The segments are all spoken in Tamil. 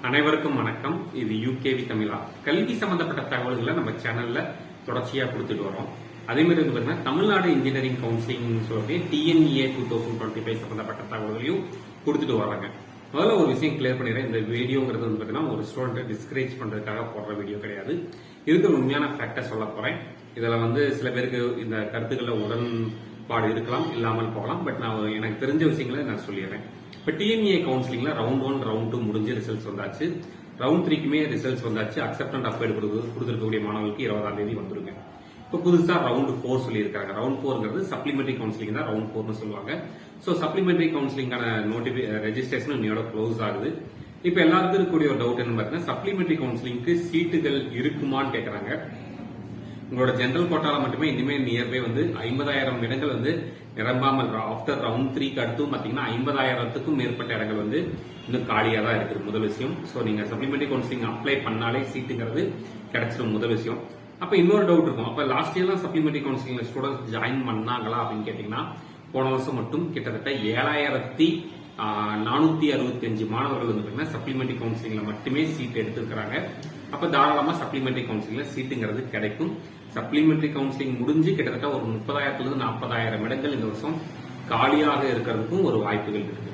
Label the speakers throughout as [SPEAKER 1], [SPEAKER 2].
[SPEAKER 1] அனைவருக்கும் வணக்கம். இது யூகேவி தமிழா. கல்வி சம்பந்தப்பட்ட தகவல்களை நம்ம சேனல்ல தொடர்ச்சியா கொடுத்துட்டு வரோம். அதே மாதிரி வந்து பாத்தீங்கன்னா தமிழ்நாடு இன்ஜினியரிங் கவுன்சிலிங் சொல்லி டிஎன்இஏ 2025 சம்பந்தப்பட்ட தகவல்களையும் கொடுத்துட்டு வராங்க. முதல்ல ஒரு விஷயம் கிளியர் பண்ணிடுறேன். இந்த வீடியோங்கிறது வந்து பாத்தீங்கன்னா ஒரு ஸ்டூடெண்ட் டிஸ்கரேஜ் பண்றதுக்காக போடுற வீடியோ கிடையாது. இருக்கிற உண்மையான ஃபேக்டை சொல்ல போறேன். இதுல வந்து சில பேருக்கு இந்த கருத்துக்களை உடன்பாடு இருக்கலாம், இல்லாமல் போகலாம். பட் நான் எனக்கு தெரிஞ்ச விஷயங்களை நான் சொல்லிடுறேன். இப்போ டிஎன்இஏ கவுன்சிலிங்ல ரவுண்ட் 1 ரவுண்ட் 2 முடிஞ்சு ரிசல்ட்ஸ் வந்தாச்சு. ரவுண்ட் 3க்குமே ரிசல்ட்ஸ் வந்தாச்சு. அக்செப்டன்ட் அப்ளை கொடுத்துருக்கக்கூடிய மாணவர்களுக்கு 20ஆம் தேதி வந்துருங்க. இப்போ புதுசா ரவுண்ட் 4 சொல்லியிருக்காங்க. ரவுண்ட் 4ங்கிறது சப்ளிமெண்டரி கவுன்சிலிங் தான் ரவுண்ட் 4னு சொல்லுவாங்க. ஸோ சப்ளிமெண்டரி கவுன்சிலிங்கான ரெஜிஸ்ட்ரேஷன் இன்னையோட க்ளோஸ் ஆகுது. இப்போ எல்லாருக்கும் இருக்கக்கூடிய ஒரு டவுட் என்னன்னு பார்த்தீங்கன்னா, சப்ளிமெண்டரி கவுன்சிலிங்க்கு சீட்டுகள் இருக்குமான்னு கேட்கறாங்க. உங்களோட ஜெனரல் கோட்டால மட்டுமே இனிமே நியர்பை வந்து 50,000 இடங்கள் வந்து நிரம்பாமல் ஆஃப்டர் ரவுண்ட் 3க்கு அடுத்தும் பாத்தீங்கன்னா 50,000த்துக்கும் மேற்பட்ட இடங்கள் வந்து இன்னும் காலியா தான் இருக்குது. முதல் விஷயம். ஸோ நீங்க சப்ளிமெண்டரி கவுன்சிலிங் அப்ளை பண்ணாலே சீட்டுங்கிறது கிடைச்சிடும். முதல் விஷயம். அப்ப இன்னொரு டவுட் இருக்கும். அப்ப லாஸ்ட் இயர்லாம் சப்ளிமெண்டரி கவுன்சிலிங்ல ஸ்டூடெண்ட்ஸ் ஜாயின் பண்ணாங்களா அப்படின்னு கேட்டீங்கன்னா, போன வருஷம் மட்டும் கிட்டத்தட்ட 7,465 மாணவர்கள் வந்து சப்ளிமெண்டரி கவுன்சிலிங்ல மட்டுமே சீட் எடுத்திருக்கிறாங்க. அப்ப தாராளமா சப்ளிமெண்டரி கவுன்சிலிங்ல சீட்டுங்கிறது கிடைக்கும். சப்ளிமெண்டரி கவுன்சிலிங் முடிஞ்சு கிட்டத்தட்ட ஒரு 30,000 40,000 இடங்கள் இந்த வருஷம் காலியாக இருக்கிறதுக்கும் ஒரு வாய்ப்புகள் இருக்கு.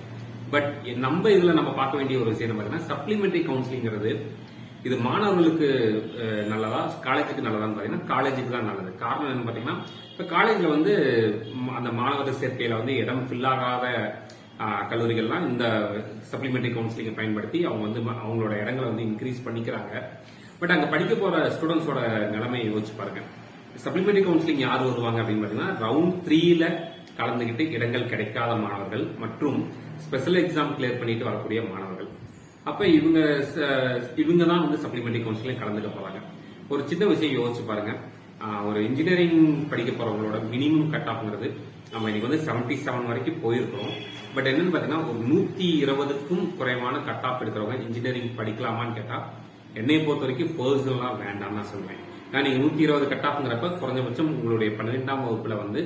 [SPEAKER 1] பட் நம்ம இதுல நம்ம பார்க்க வேண்டிய ஒரு விஷயம் பாத்தீங்கன்னா, சப்ளிமெண்டரி கவுன்சிலிங்கிறது இது மாணவர்களுக்கு நல்லதா, காலேஜுக்கு நல்லதான்னு பாத்தீங்கன்னா காலேஜுக்கு தான் நல்லது. காரணம் என்னன்னு பாத்தீங்கன்னா, இப்ப காலேஜ்ல வந்து அந்த மாணவர் சேர்க்கையில வந்து இடம் ஃபில் ஆகாத கல்லூரிகள்லாம் இந்த சப்ளிமெண்டரி கவுன்சிலிங்கை பயன்படுத்தி அவங்க வந்து அவங்களோட இடங்களை வந்து இன்க்ரீஸ் பண்ணிக்கிறாங்க. பட் அங்க படிக்க போற ஸ்டூடெண்ட்ஸோட நிலைமையை யோசிச்சு பாருங்க. சப்ளிமெண்டரி கவுன்சிலிங் யார் வருவாங்க அப்படின்னு பாத்தீங்கன்னா, ரவுண்ட் 3ல கலந்துகிட்டு இடங்கள் கிடைக்காத மாணவர்கள் மற்றும் ஸ்பெஷல் எக்ஸாம் கிளியர் பண்ணிட்டு வரக்கூடிய மாணவர்கள். அப்ப இவங்க தான் வந்து சப்ளிமெண்டரி கவுன்சிலிங் கலந்துக்க போறாங்க. ஒரு சின்ன விஷயம் யோசிச்சு பாருங்க. ஒரு இன்ஜினியரிங் படிக்க போறவங்களோட மினிமம் கட் ஆஃப்ங்கிறது நம்ம இன்னைக்கு வந்து 77 வரைக்கும் போயிருக்கிறோம். பட் என்னன்னு பாத்தீங்கன்னா, ஒரு 120க்கும் குறைவான கட் ஆஃப் எடுக்கிறவங்க இன்ஜினியரிங் படிக்கலாமான்னு கேட்டா, என்னை பொறுத்த வரைக்கும் பர்சனலா வேண்டாம் தான் சொல்லுவேன். நான் நீங்க 120 கட் ஆஃப்ங்கிறப்ப குறைஞ்சபட்சம் உங்களுடைய 12ஆம் வகுப்புல வந்து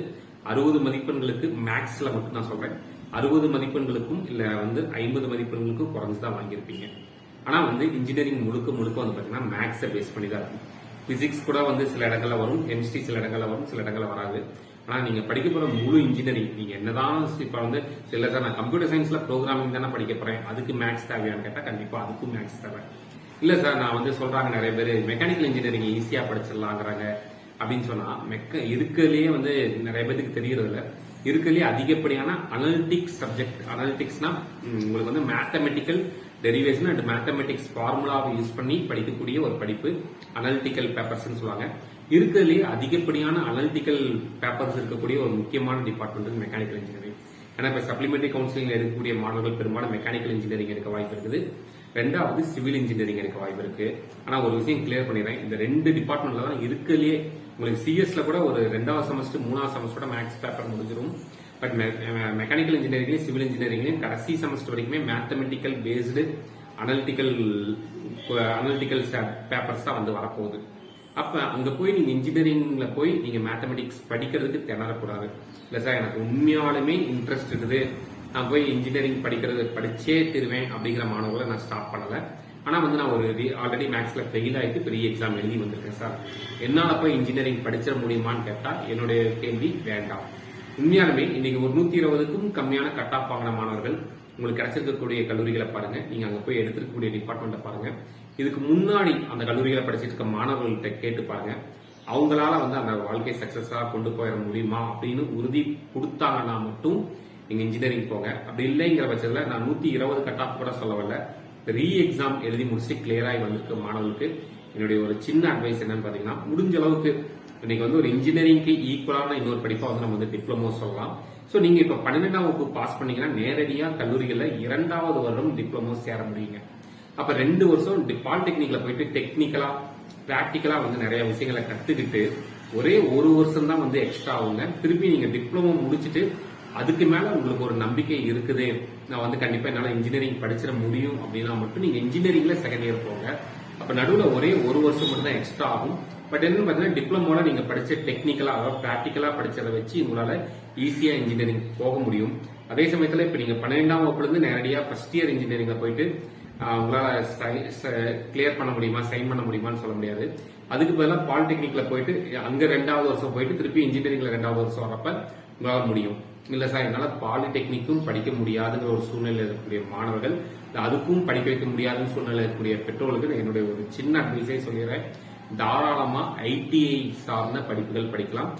[SPEAKER 1] 60 மதிப்பெண்களுக்கு மேக்ஸ்ல மட்டும் நான் சொல்றேன், 60 மதிப்பெண்களுக்கும் இல்ல வந்து 50 மதிப்பெண்களுக்கும் குறைஞ்சுதான் வாங்கியிருப்பீங்க. ஆனா வந்து இன்ஜினியரிங் முழுக்க வந்து பாத்தீங்கன்னா மேக்ஸை பேஸ் பண்ணி தான் இருக்கும். பிசிக்ஸ் கூட வந்து சில இடங்கள்ல வரும், கெமிஸ்ட்ரி சில இடங்கள்ல வரும், சில இடங்கள்ல வராது. ஆனா நீங்க படிக்க போற முழு இன்ஜினியரிங் நீங்க என்னதான் இப்ப வந்து சில சார் நான் கம்ப்யூட்டர் சயின்ஸ்ல ப்ரோக்ராமிங் தானே படிக்க போறேன், அதுக்கு மேக்ஸ் தேவையான்னு கேட்டா கண்டிப்பா அதுக்கும் மேக்ஸ் தேவை. இல்ல சார் நான் வந்து சொல்றாங்க நிறைய பேர் மெக்கானிக்கல் இன்ஜினியரிங் ஈஸியா படிச்சிடலாங்கிறாங்க அப்படின்னு சொன்னா, இருக்கிறதுலயே வந்து நிறைய பேருக்கு தெரியறது இல்ல, இருக்கிறதுலயே அதிகப்படியான அனலிட்டிக்ஸ் சப்ஜெக்ட். அனலிட்டிக்ஸ்னா உங்களுக்கு வந்து மேத்தமெட்டிக்கல் டெரிவேஷன் அண்ட் மேத்தமெட்டிக்ஸ் ஃபார்முலாவை யூஸ் பண்ணி படிக்கக்கூடிய ஒரு படிப்பு அனலிட்டிக்கல் பேப்பர்ஸ் சொல்லுவாங்க. இருக்கிறதுலயே அதிகப்படியான அனலிட்டிக்கல் பேப்பர்ஸ் இருக்கக்கூடிய ஒரு முக்கியமான டிபார்ட்மெண்ட் மெக்கானிக்கல் இன்ஜினியரிங். ஏன்னா இப்ப சப்ளிமெண்டரி கவுன்சிலிங் எடுக்கக்கூடிய மாணவர்கள் பெரும்பாலும் மெக்கானிக்கல் இன்ஜினியரிங் எடுக்க வாய்ப்பு இருக்குது. ரெண்டாவது சிவில் இன்ஜினியரிங் எடுக்க வாய்ப்பு இருக்கு. ஆனா ஒரு விஷயம் கிளியர் பண்ணிடுறேன், இந்த 2 டிபார்ட்மெண்ட்ல தான் இருக்கிறதுலயே உங்களுக்கு சிஎஸ்ல கூட ஒரு 2வது செமஸ்டர் 3வது செமஸ்டரோட மேக்ஸ் பேப்பர் முடிஞ்சிடும். பட் மெக்கானிக்கல் இன்ஜினியரிங்லயும் சிவில் இன்ஜினியரிங்லயும் கடைசி செமஸ்டர் வரைக்குமே மேத்தமெட்டிக்கல் பேஸ்டு அனலிட்டிக்கல் பேப்பர்ஸ் தான் வந்து வரப்போகுது. அப்ப அங்க போய் நீங்க இன்ஜினியரிங்ல போய் நீங்க மேத்தமெட்டிக்ஸ் படிக்கிறதுக்கு திணறக்கூடாது. இல்ல சார் எனக்கு உண்மையாலுமே இன்ட்ரெஸ்ட் இருக்குது, நான் போய் இன்ஜினியரிங் படிச்சே தருவேன் அப்படிங்கிற மாணவர்களை நான் ஸ்டாப் பண்ணல. ஆனா வந்து நான் ஒரு ஆல்ரெடி மேக்ஸ்ல ஃபெயில் ஆயிட்டு பெரிய எக்ஸாம் எழுதி வந்திருக்கேன் சார், என்னால போய் இன்ஜினியரிங் படிச்சிட முடியுமான்னு கேட்டா என்னுடைய கேள்வி வேண்டாம். உண்மையாலுமே இன்னைக்கு ஒரு 120க்கும் கம்மியான கட் ஆஃப் வாங்கின மாணவர்கள் உங்களுக்கு கிடைச்சிருக்கக்கூடிய கல்லூரிகளை பாருங்க, நீங்க அங்க போய் எடுத்துக்கக்கூடிய டிபார்ட்மெண்ட்டை பாருங்க. இதுக்கு முன்னாடி அந்த கல்லூரிகளை படிச்சிட்டு இருக்க மாணவர்கள்ட்ட கேட்டு பாருங்க, அவங்களால வந்து அந்த வாழ்க்கை சக்சஸா கொண்டு போயிட முடியுமா அப்படின்னு உறுதி கொடுத்தாங்கன்னா மட்டும் நீங்க இன்ஜினியரிங் போங்க. அப்படி இல்லைங்கிற பட்சத்துல நான் 120 கட் ஆஃப் கூட சொல்லவில்லை, ரீ எக்ஸாம் எழுதி முடிச்சுட்டு கிளியர் ஆகி வந்திருக்க மாணவர்களுக்கு என்னுடைய ஒரு சின்ன அட்வைஸ் என்னன்னு பாத்தீங்கன்னா, முடிஞ்ச அளவுக்கு இன்னைக்கு வந்து ஒரு இன்ஜினியரிங்க்கு ஈக்குவலான இன்னொரு படிப்பா வந்து நம்ம வந்து டிப்ளமோ சொல்லலாம். சோ நீங்க இப்ப 12ஆம் வகுப்பு பாஸ் பண்ணீங்கன்னா நேரடியா கல்லூரிகள்ல 2வது வருடம் டிப்ளமோ சேர முடியுங்க. அப்ப 2 வருஷம் பாலிடெக்னிக்ல போயிட்டு டெக்னிக்கலா பிராக்டிக்கலா வந்து நிறைய விஷயங்களை கத்துக்கிட்டு ஒரே 1 வருஷம் தான் வந்து எக்ஸ்ட்ரா ஆகுங்க. திருப்பி நீங்க டிப்ளமோ முடிச்சுட்டு அதுக்கு மேல உங்களுக்கு ஒரு நம்பிக்கை இருக்குது, நான் வந்து கண்டிப்பா என்னால இன்ஜினியரிங் படிச்சிட முடியும் அப்படின்னா மட்டும் நீங்க இன்ஜினியரிங்ல செகண்ட் இயர் போங்க. அப்ப நடுவுல ஒரே 1 வருஷம் மட்டும் தான் எக்ஸ்ட்ரா ஆகும். பட் என்ன பாத்தீங்கன்னா, டிப்ளமோல நீங்க படிச்ச டெக்னிக்கலா அதாவது பிராக்டிக்கலா படிச்சதை வச்சு உங்களால ஈஸியா இன்ஜினியரிங் போக முடியும். அதே சமயத்துல இப்ப நீங்க 12ஆம் வகுப்புல இருந்து நேரடியா ஃபர்ஸ்ட் இயர் இன்ஜினியரிங்ல போயிட்டு உங்களால கிளியர் பண்ண முடியுமா, சைன் பண்ண முடியுமான்னு சொல்ல முடியாது. அதுக்கு பதிலாக பாலிடெக்னிக்ல போயிட்டு அங்க 2வது வருஷம் போயிட்டு திருப்பி இன்ஜினியரிங்ல 2வது வருஷம் வரப்ப உங்களால முடியும். இல்ல சார் என்னால பாலிடெக்னிக்கும் படிக்க முடியாதுங்கிற ஒரு சூழ்நிலை இருக்கக்கூடிய மாணவர்கள், அதுக்கும் படிக்க வைக்க முடியாதுன்னு சூழ்நிலை இருக்கக்கூடிய பெற்றோர்களுக்கு என்னுடைய ஒரு சின்ன அட்வைஸே சொல்லிடுறேன். தாராளமா ஐடிஐ சார்ந்த படிப்புகள் படிக்கலாம்.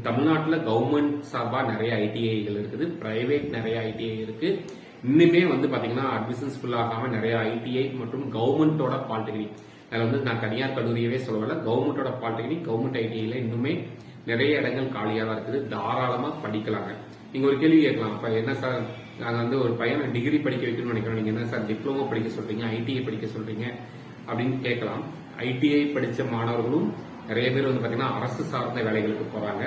[SPEAKER 1] தமிழ்நாட்டில் கவர்மெண்ட் சார்பா நிறைய ஐடிஐகள் இருக்குது, பிரைவேட் நிறைய ஐடிஐ இருக்கு. இன்னுமே பாத்தீங்கன்னா அட்மிஷன்ஸ் ஃபுல் ஆகாம நிறைய ஐடிஐ மற்றும் கவர்மெண்டோட பாலிடெக்னிக், அதுல நான் தனியார் கல்லூரியவே சொல்லல, கவர்மெண்டோட பாலிடெக்னிக் கவர்மெண்ட் ஐடிஐல இன்னுமே நிறைய இடங்கள் காலியா தான் இருக்குது. தாராளமா படிக்கலாங்க. நீங்க ஒரு கேள்வி கேட்கலாம், அப்ப என்ன சார் நாங்க ஒரு பையனை டிகிரி படிக்க வைக்கணும்னு நினைக்கிறோம், நீங்க என்ன சார் டிப்ளமோ படிக்க சொல்றீங்க, ஐடிஐ படிக்க சொல்றீங்க அப்படின்னு கேட்கலாம். ஐடிஐ படிச்ச மாணவர்களும் நிறைய பேர் பாத்தீங்கன்னா அரசு சார்ந்த வேலைகளுக்கு போறாங்க,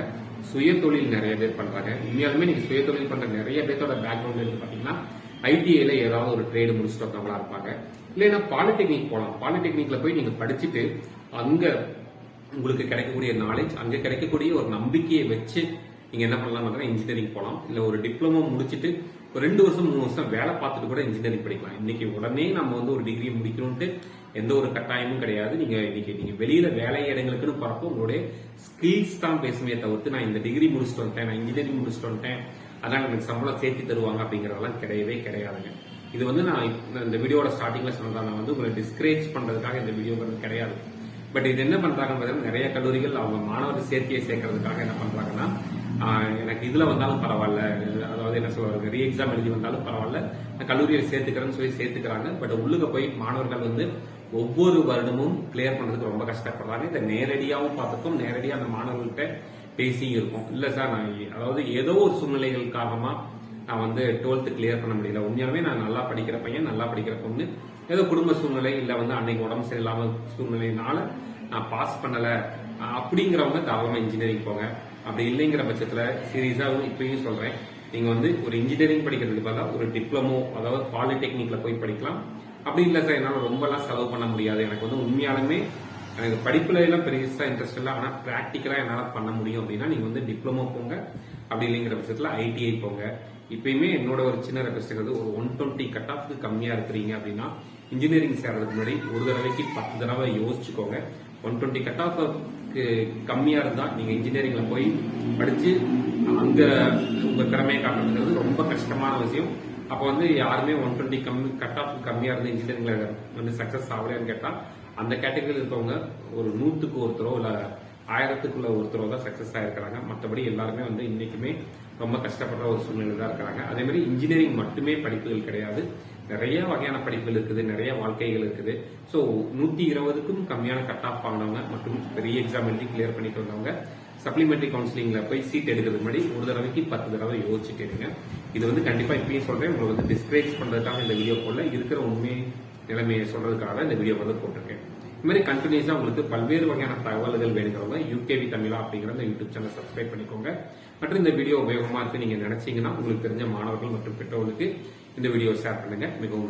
[SPEAKER 1] சுய தொழில் நிறைய பேர் பண்றாங்க. உண்மையாலுமே நீங்க சுய தொழில் பண்ற நிறைய பேர்த்தோட பேக்ரவுண்ட் இருக்கு பாத்தீங்கன்னா ஐடிஐல ஏதாவது ஒரு ட்ரேடு முடிச்சுட்டு வந்தவங்களா இருப்பாங்க. இல்லைன்னா பாலிடெக்னிக் போகலாம். பாலிடெக்னிக்ல போய் நீங்க படிச்சுட்டு அங்க உங்களுக்கு கிடைக்கக்கூடிய நாலேஜ், அங்க கிடைக்கக்கூடிய ஒரு நம்பிக்கையை வச்சு நீங்க என்ன பண்ணலாம், இன்ஜினியரிங் போகலாம். இல்ல ஒரு டிப்ளமோ முடிச்சுட்டு ஒரு 2 வருஷம் 3 வருஷம் வேலை பார்த்துட்டு கூட இன்ஜினியரிங் படிக்கலாம். இன்னைக்கு உடனே நம்ம ஒரு டிகிரி முடிக்கணும்ட்டு எந்த ஒரு கட்டாயமும் கிடையாது. நீங்க வெளியில வேலை இடங்களுக்குன்னு போறப்போ உங்களுடைய ஸ்கில்ஸ் தான் பேசுமே தவிர்த்து நான் இந்த டிகிரி முடிச்சுட்டு வந்துட்டேன், நான் இன்ஜினியரிங் முடிச்சுட்டு வந்துட்டேன், அதான் எனக்கு சம்பளம் சேர்த்து தருவாங்க அப்படிங்கறதெல்லாம் கிடையவே கிடையாதுங்க. இது நான் இந்த வீடியோட ஸ்டார்டிங்ல சொன்னதா, நான் உங்களை டிஸ்கரேஜ் பண்றதுக்காக இந்த வீடியோங்கிறது கிடையாது. பட் இது என்ன பண்றாங்க, நிறைய கல்லூரிகள் அவங்க மாணவர் சேர்க்கையை சேர்க்கறதுக்காக என்ன பண்றாங்கன்னா, எனக்கு இதுல வந்தாலும் பரவாயில்ல, அதாவது என்ன சொல்றது, ரீ எக்ஸாம் எழுதி வந்தாலும் பரவாயில்ல, நான் கல்லூரியை சேர்த்துக்கிறேன்னு சொல்லி சேர்த்துக்கிறாங்க. பட் உள்ளுக்கு போய் மாணவர்கள் ஒவ்வொரு வருடமும் கிளியர் பண்றதுக்கு ரொம்ப கஷ்டப்படுறாங்க. இதை நேரடியாகவும் பார்த்துக்கும், நேரடியா அந்த மாணவர்கள்ட்ட பேசி இருக்கும். இல்ல சார் நான் அதாவது ஏதோ ஒரு சூழ்நிலைகள் காரணமா நான் 12th கிளியர் பண்ண முடியல, உண்மையாவே நான் நல்லா படிக்கிற பையன், நல்லா படிக்கிற பொண்ணு, ஏதோ குடும்ப சூழ்நிலை இல்ல அன்னைக்கு உடம்பு சரியில்லாம சூழ்நிலையினால நான் பாஸ் பண்ணல அப்படிங்கிறவங்க தாராளமா இன்ஜினியரிங் போங்க. அப்படி இல்லைங்கிற பட்சத்துல சீரியஸா இப்பயும் சொல்றேன், நீங்க ஒரு இன்ஜினியரிங் படிக்கிறதுக்கு பதிலாக ஒரு டிப்ளமோ, அதாவது பாலிடெக்னிக்ல போய் படிக்கலாம். அப்படி இல்ல சார் என்னால ரொம்ப எல்லாம் செலவு பண்ண முடியாது, எனக்கு உண்மையாலுமே எனக்கு படிப்புல எல்லாம் பெருசா இன்ட்ரெஸ்ட் இல்லை, ஆனா பிராக்டிக்கலா என்னால பண்ண முடியும் அப்படின்னா நீங்க டிப்ளமோ போங்க. அப்படி இல்லைங்கிற பட்சத்துல ஐடிஐ போங்க. இப்பயுமே என்னோட ஒரு சின்ன ரெக்வஸ்ட் இருக்குது, ஒரு 120 கட் ஆஃப்க்கு கம்மியா இருக்கிறீங்க அப்படின்னா இன்ஜினியரிங் சேர்றதுக்கு முன்னாடி ஒரு தடவைக்கு 10 தடவை யோசிச்சுக்கோங்க. 120 கட் ஆஃப் கம்மியா இருந்தா நீங்க இன்ஜினியரிங்ல போய் படிச்சு அங்க உங்க திறமையை காட்டுறது ரொம்ப கஷ்டமான விஷயம். அப்ப யாருமே 120 கட் ஆஃப் கம்மியா இருந்து இன்ஜினியரிங்ல சக்சஸ் ஆகலைன்னு கேட்டா அந்த கேட்டகரியில் இருக்கவங்க ஒரு 100க்கு ஒருத்தரோ இல்ல 1000க்குள்ள ஒருத்தரோ தான் சக்சஸ் ஆயிருக்கிறாங்க. மற்றபடி எல்லாருமே இன்னைக்குமே ரொம்ப கஷ்டப்படுற ஒரு சூழ்நிலை தான் இருக்கிறாங்க. அதே மாதிரி இன்ஜினியரிங் மட்டுமே படிப்புகள் கிடையாது, நிறைய வகையான படிப்புகள் இருக்குது, நிறைய வாழ்க்கைகள் இருக்குது. ஸோ 120க்கும் கம்மியான கட் ஆஃப் வாங்கினவங்க மற்றும் பெரிய எக்ஸாம் எழுதி கிளியர் பண்ணிட்டு வந்தவங்க சப்ளிமெண்டரி கவுன்சிலிங்ல போய் சீட் எடுக்கிறதுக்கு முன்னாடி ஒரு தடவைக்கு 10 தடவை யோசிச்சுட்டு இருங்க. இது கண்டிப்பா இப்பயும் சொல்றேன், உங்களை டிஸ்கரேஜ் பண்றதுக்காக இந்த வீடியோ போடல, இருக்கிற உண்மை நிலைமையை சொல்றதுக்காக இந்த வீடியோ போட்டிருக்கேன். இது மாதிரி கண்டினியூஸா உங்களுக்கு பல்வேறு வகையான தகவல்கள் வேணுங்கிறவங்க யூகேவி தமிழா அப்படிங்கிற இந்த யூடியூப் சேனல் சப்ஸ்கிரைப் பண்ணிக்கோங்க. மற்றும் இந்த வீடியோ உபயோகமா இருக்கு நீங்க நினைச்சீங்கன்னா உங்களுக்கு தெரிஞ்ச மாணவர்கள் மற்றும் பெற்றோர்களுக்கு இந்த வீடியோ ஷேர் பண்ணுங்க. மிகவும்